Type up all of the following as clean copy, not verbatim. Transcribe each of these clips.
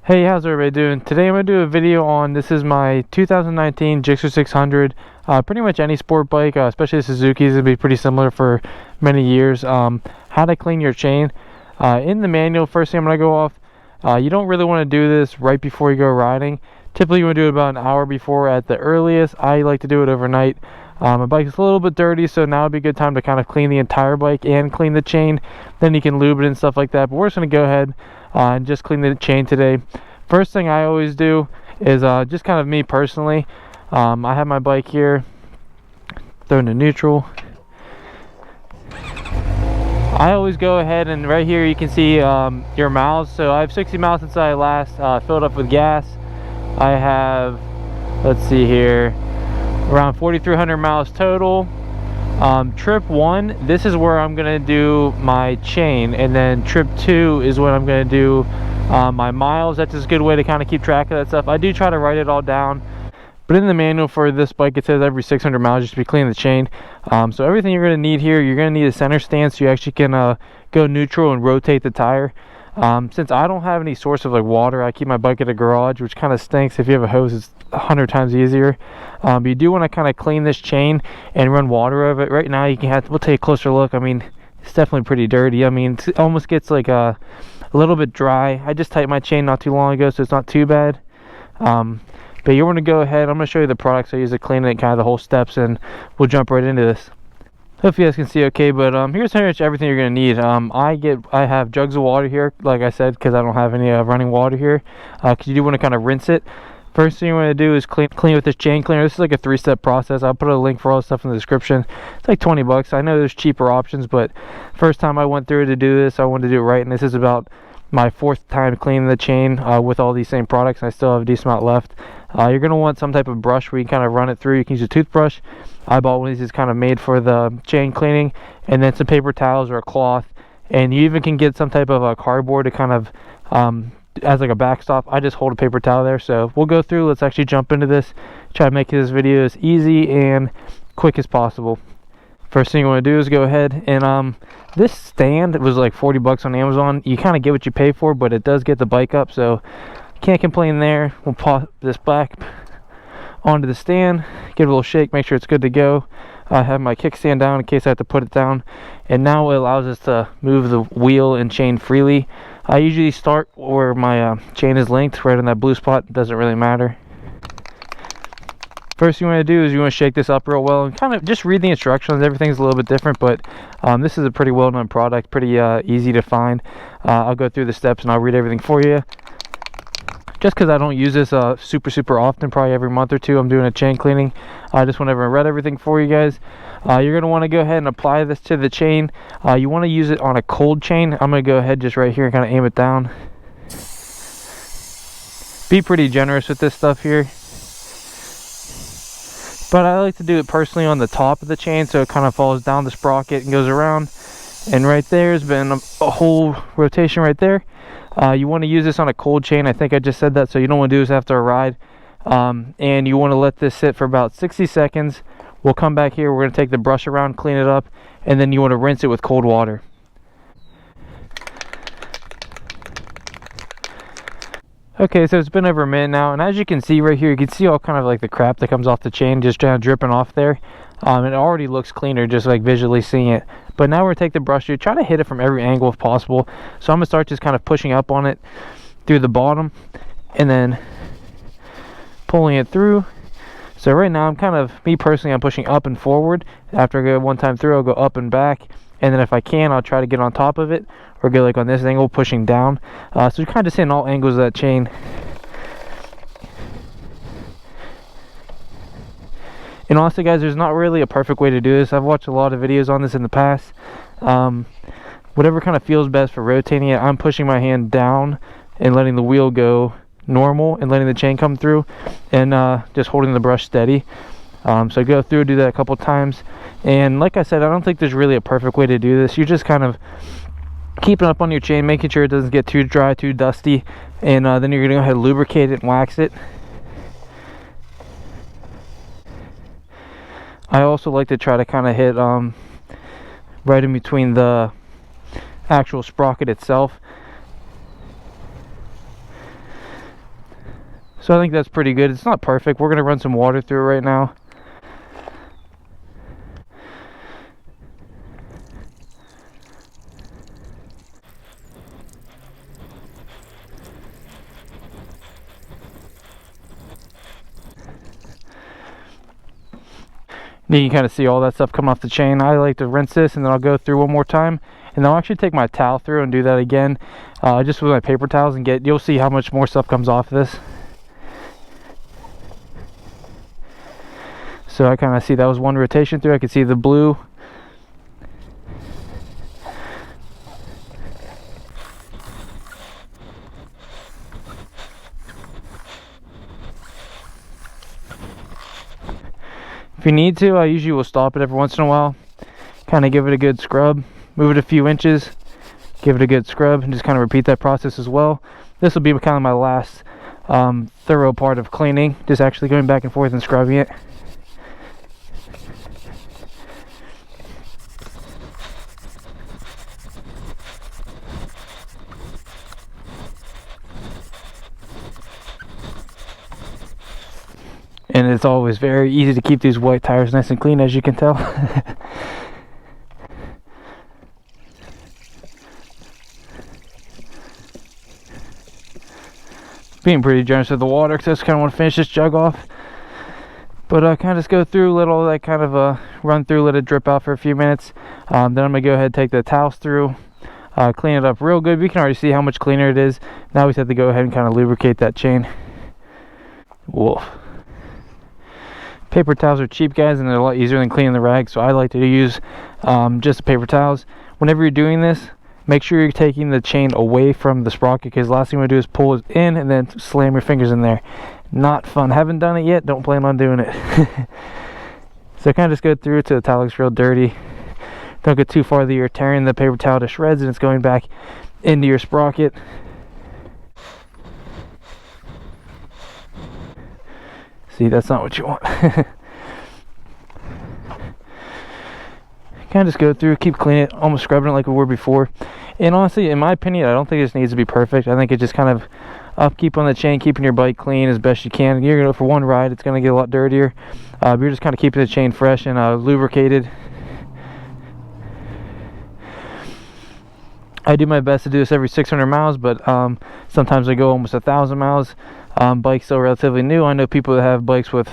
Hey, how's everybody doing? Today I'm going to do a video on, this is my 2019 GSXR 600. Pretty much any sport bike, especially Suzuki's, will be pretty similar for many years. How to clean your chain. In the manual, first thing I'm going to go off, you don't really want to do this right before you go riding. Typically you want to do it about an hour before at the earliest. I like to do it overnight. My bike is a little bit dirty, so now would be a good time to kind of clean the entire bike and clean the chain. Then you can lube it and stuff like that. But we're just going to go ahead and just clean the chain today. First thing I always do is just kind of me personally. I have my bike here, throw into neutral. I always go ahead and right here you can see your miles. So I have 60 miles since I last filled up with gas. I have, let's see here, around 4,300 miles total. Trip 1, this is where I'm gonna do my chain, and then trip 2 is when I'm gonna do my miles. That's just a good way to kind of keep track of that stuff. I do try to write it all down, but in the manual for this bike it says every 600 miles you should be cleaning the chain. So everything you're gonna need here, you're gonna need a center stand so you actually can go neutral and rotate the tire. Since I don't have any source of like water, I keep my bike at a garage, which kind of stinks. If you have a hose, it's 100 times easier. But you do want to kind of clean this chain and run water over it. Right now you can we'll take a closer look. I mean, it's definitely pretty dirty. I mean, it almost gets like a little bit dry. I just tightened my chain not too long ago, so it's not too bad. But you want to go ahead, I'm going to show you the products I use to clean it, kind of the whole steps, and we'll jump right into this. Hope you guys can see okay, but here's pretty much everything you're gonna need. I have jugs of water here, like I said, because I don't have any running water here. Because you do want to kind of rinse it. First thing you want to do is clean with this chain cleaner. This is like a 3-step process. I'll put a link for all the stuff in the description. It's like 20 bucks. I know there's cheaper options, but first time I went through to do this, I wanted to do it right, and this is about my 4th time cleaning the chain with all these same products. I still have a decent amount left. You're going to want some type of brush where you kind of run it through. You can use a toothbrush. I bought one of these that's kind of made for the chain cleaning, and then some paper towels or a cloth, and you even can get some type of a cardboard to kind of as like a backstop. I just hold a paper towel there. So we'll go through, let's actually jump into this, try to make this video as easy and quick as possible. First thing you want to do is go ahead and this stand was like 40 bucks on Amazon. You kind of get what you pay for, but it does get the bike up, so can't complain there. We'll pop this back onto the stand, give it a little shake, make sure it's good to go. I have my kickstand down in case I have to put it down, and now it allows us to move the wheel and chain freely. I usually start where my chain is linked, right on that blue spot. It doesn't really matter. First thing you want to do is you want to shake this up real well and kind of just read the instructions. Everything's a little bit different, but this is a pretty well-known product, pretty easy to find. I'll go through the steps and I'll read everything for you. Just because I don't use this super often, probably every month or two I'm doing a chain cleaning. I just went over and read everything for you guys. You're going to want to go ahead and apply this to the chain. You want to use it on a cold chain. I'm going to go ahead just right here and kind of aim it down. Be pretty generous with this stuff here. But I like to do it personally on the top of the chain so it kind of falls down the sprocket and goes around. And right there's been a whole rotation right there. You want to use this on a cold chain. I think I just said that, so you don't want to do this after a ride. And you want to let this sit for about 60 seconds. We'll come back here, we're going to take the brush around, clean it up, and then you want to rinse it with cold water. Okay, so it's been over a minute now, and as you can see right here, you can see all kind of like the crap that comes off the chain just kind of dripping off there. It already looks cleaner just like visually seeing it. But now we're going to take the brush here, try to hit it from every angle if possible. So I'm going to start just kind of pushing up on it through the bottom and then pulling it through. So right now I'm kind of, me personally, I'm pushing up and forward. After I go one time through, I'll go up and back. And then if I can, I'll try to get on top of it or go like on this angle, pushing down. So you're kind of just hitting all angles of that chain. And honestly guys, there's not really a perfect way to do this. I've watched a lot of videos on this in the past. Whatever kind of feels best for rotating it. I'm pushing my hand down and letting the wheel go normal and letting the chain come through, and just holding the brush steady. So go through, do that a couple times. And like I said, I don't think there's really a perfect way to do this. You're just kind of keeping up on your chain, making sure it doesn't get too dry, too dusty, and then you're going to go ahead and lubricate it and wax it. I also like to try to kind of hit right in between the actual sprocket itself. So I think that's pretty good. It's not perfect. We're going to run some water through it right now. You can kind of see all that stuff come off the chain. I like to rinse this and then I'll go through one more time, and I'll actually take my towel through and do that again, just with my paper towels, and you'll see how much more stuff comes off this. So I kind of see that was one rotation through. I could see the blue. If you need to, I usually will stop it every once in a while, kind of give it a good scrub, move it a few inches, give it a good scrub, and just kind of repeat that process as well. This will be kind of my last thorough part of cleaning, just actually going back and forth and scrubbing it. And it's always very easy to keep these white tires nice and clean, as you can tell. Being pretty generous with the water because I just kind of want to finish this jug off. But kind of just go through, let all that kind of run through, let it drip out for a few minutes. Then I'm going to go ahead and take the towels through, clean it up real good. We can already see how much cleaner it is. Now we just have to go ahead and kind of lubricate that chain. Woof. Paper towels are cheap, guys, and they're a lot easier than cleaning the rag, so I like to use just the paper towels. Whenever you're doing this, make sure you're taking the chain away from the sprocket, because the last thing you want to do is pull it in and then slam your fingers in there. Not fun. Haven't done it yet, don't plan on doing it. So kind of just go through till the towel looks real dirty. Don't get too far that you're tearing the paper towel to shreds and it's going back into your sprocket. See, that's not what you want. Kind of just go through, keep cleaning it, almost scrubbing it like we were before. And honestly, in my opinion, I don't think this needs to be perfect. I think it just kind of upkeep on the chain, keeping your bike clean as best you can. You're gonna, for one ride, it's gonna get a lot dirtier. But you're just kind of keeping the chain fresh and lubricated. I do my best to do this every 600 miles, but sometimes I go almost 1,000 miles. Bike's still relatively new. I know people that have bikes with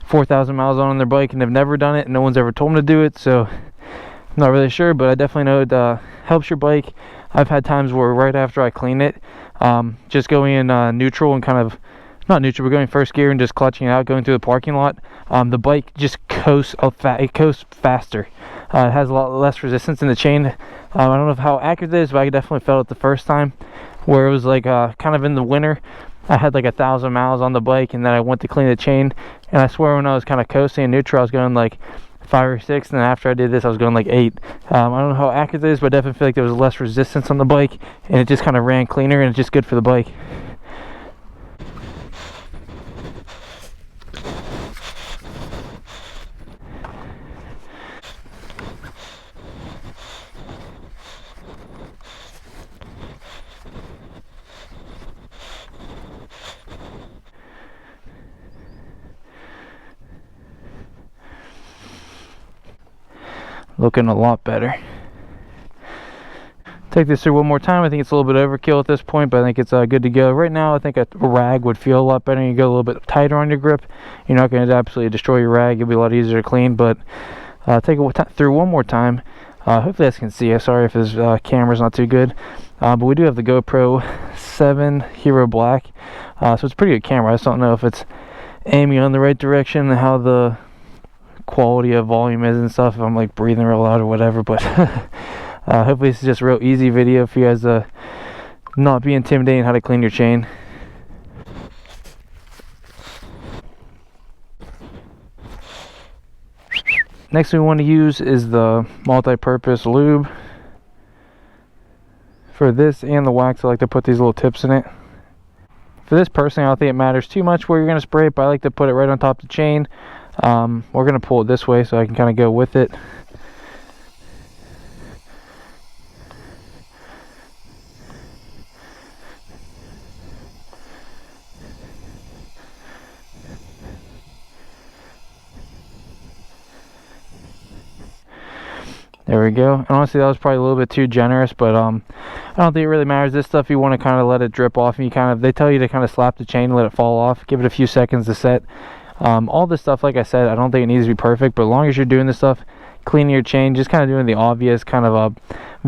4,000 miles on their bike and have never done it, and no one's ever told them to do it, so I'm not really sure, but I definitely know it helps your bike. I've had times where right after I clean it, just going in neutral and kind of, not neutral, but going first gear and just clutching it out, going through the parking lot, the bike just coasts faster. It has a lot less resistance in the chain. I don't know how accurate it is, but I definitely felt it the first time, where it was like kind of in the winter. I had like 1,000 miles on the bike, and then I went to clean the chain, and I swear when I was kind of coasting in neutral, I was going like 5 or 6, and then after I did this, I was going like 8. I don't know how accurate it is, but I definitely feel like there was less resistance on the bike, and it just kind of ran cleaner, and it's just good for the bike. Looking a lot better. Take this through one more time. I think it's a little bit overkill at this point, but I think it's good to go. Right now, I think a rag would feel a lot better. You go a little bit tighter on your grip. You're not going to absolutely destroy your rag. It'll be a lot easier to clean, but take it through one more time. Hopefully you guys can see. I'm sorry if this camera's not too good, but we do have the GoPro 7 Hero Black, so it's a pretty good camera. I just don't know if it's aiming on the right direction and how the quality of volume is and stuff, if I'm like breathing real loud or whatever, but hopefully this is just a real easy video for you guys to not be intimidating how to clean your chain. Next thing we want to use is the multi-purpose lube. For this and the wax, I like to put these little tips in it. For this personally, I don't think it matters too much where you're going to spray it, but I like to put it right on top of the chain. We're going to pull it this way so I can kind of go with it. There we go. And honestly, that was probably a little bit too generous, but I don't think it really matters. This stuff, you want to kind of let it drip off, and you kind of, they tell you to kind of slap the chain, let it fall off, give it a few seconds to set. All this stuff, like I said, I don't think it needs to be perfect, but as long as you're doing this stuff, cleaning your chain, just kind of doing the obvious kind of a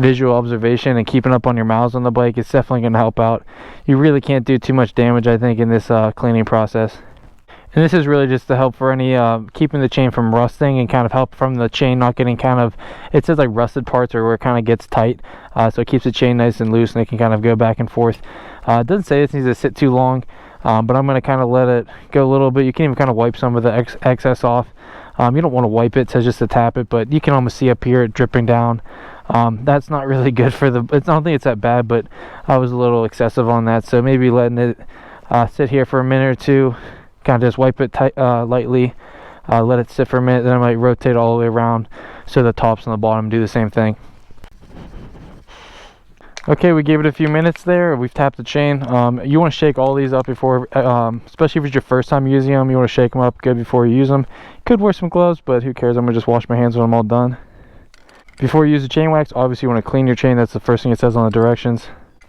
visual observation and keeping up on your miles on the bike, it's definitely going to help out. You really can't do too much damage, I think, in this cleaning process. And this is really just to help for any keeping the chain from rusting, and kind of help from the chain not getting kind of, it says like rusted parts, or where it kind of gets tight, so it keeps the chain nice and loose and it can kind of go back and forth. It doesn't say this needs to sit too long, but I'm going to kind of let it go a little bit. You can even kind of wipe some of the excess off. You don't want to wipe it, it says just to tap it, but you can almost see up here it dripping down. That's not really good for the, I don't think it's that bad, but I was a little excessive on that, so maybe letting it sit here for a minute or two, kind of just wipe it lightly, let it sit for a minute, then I might rotate all the way around so the tops and the bottom do the same thing. Okay, we gave it a few minutes there. We've tapped the chain. You want to shake all these up before, especially if it's your first time using them, you want to shake them up good before you use them. Could wear some gloves, but who cares? I'm going to just wash my hands when I'm all done. Before you use the chain wax, obviously you want to clean your chain. That's the first thing it says on the directions.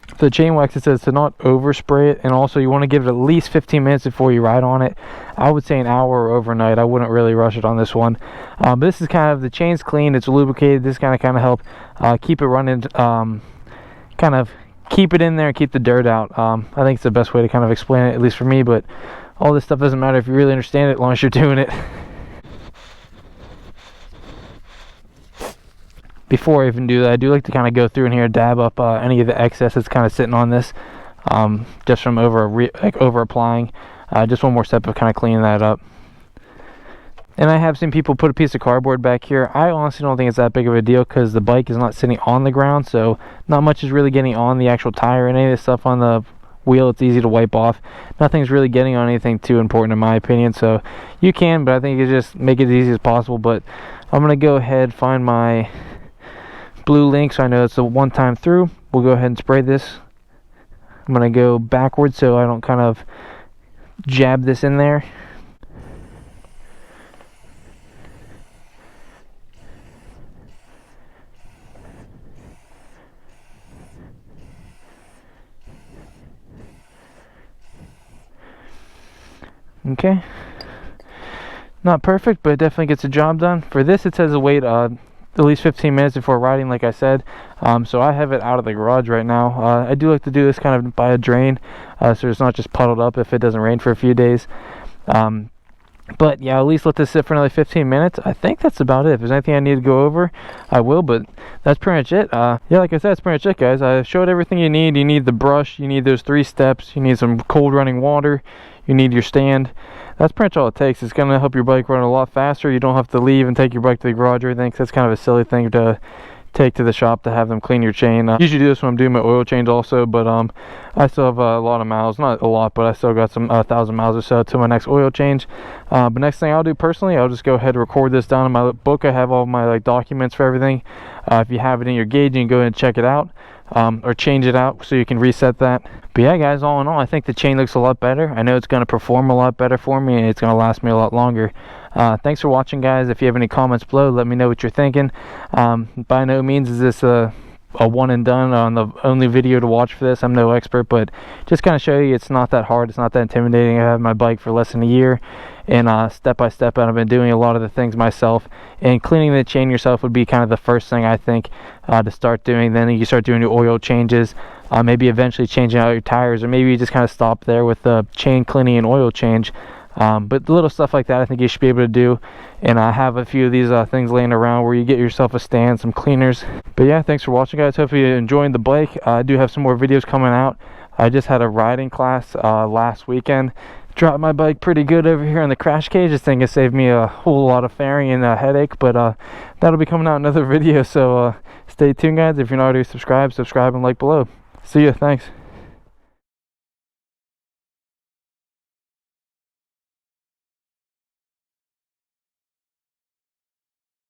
For the chain wax, it says to not overspray it, and also you want to give it at least 15 minutes before you ride on it. I would say an hour or overnight. I wouldn't really rush it on this one. But this is kind of, the chain's clean, it's lubricated. This kind of help keep it running, kind of keep it in there and keep the dirt out. I think it's the best way to kind of explain it, at least for me, but all this stuff doesn't matter if you really understand it, as long as you're doing it. Before I even do that, I do like to kind of go through in here, dab up any of the excess that's kind of sitting on this, just from over applying. Just one more step of kind of cleaning that up. And I have seen people put a piece of cardboard back here. I honestly don't think it's that big of a deal, because the bike is not sitting on the ground, so not much is really getting on the actual tire. And any of this stuff on the wheel, it's easy to wipe off. Nothing's really getting on anything too important in my opinion, so you can, but I think you just make it as easy as possible. But I'm gonna go ahead, find my blue link, so I know it's a one-time through. We'll go ahead and spray this. I'm gonna go backwards so I don't kind of jab this in there. Okay, not perfect, but it definitely gets the job done. For this, it says to wait at least 15 minutes before riding, like I said. So I have it out of the garage right now. I do like to do this kind of by a drain, so it's not just puddled up if it doesn't rain for a few days. But yeah, at least let this sit for another 15 minutes. I think that's about it. If there's anything I need to go over, I will, but that's pretty much it. Yeah, like I said, that's pretty much it, guys. I showed everything you need. You need the brush, you need those 3 steps, you need some cold running water, you need your stand. That's pretty much all it takes. It's going to help your bike run a lot faster. You don't have to leave and take your bike to the garage or anything, 'cause that's kind of a silly thing to take to the shop to have them clean your chain. Usually do this when I'm doing my oil change also, but I still have a lot of miles, not a lot, but I still got some 1,000 miles or so to my next oil change. But next thing I'll do personally, I'll just go ahead and record this down in my book. I have all my documents for everything. If you have it in your gauge, you can go ahead and check it out, or change it out so you can reset that. But yeah, guys, all in all, I think the chain looks a lot better. I know it's going to perform a lot better for me, and it's going to last me a lot longer. Thanks for watching, guys. If you have any comments below, let me know what you're thinking. By no means is this a one and done, on the only video to watch for this. I'm no expert, but just kind of show you it's not that hard, it's not that intimidating. I have my bike for less than a year, and step by step I've been doing a lot of the things myself, and cleaning the chain yourself would be kind of the first thing I think to start doing. Then you start doing your oil changes, maybe eventually changing out your tires, or maybe you just kind of stop there with the chain cleaning and oil change. But the little stuff like that I think you should be able to do, and I have a few of these things laying around where you get yourself a stand, some cleaners. But yeah, thanks for watching, guys. Hope you enjoyed the bike. I do have some more videos coming out. I just had a riding class last weekend. Dropped my bike pretty good over here in the crash cage. This thing has saved me a whole lot of fairing and a headache, but that'll be coming out in another video, so stay tuned, guys. If you're not already subscribed, subscribe and like below. See ya. Thanks.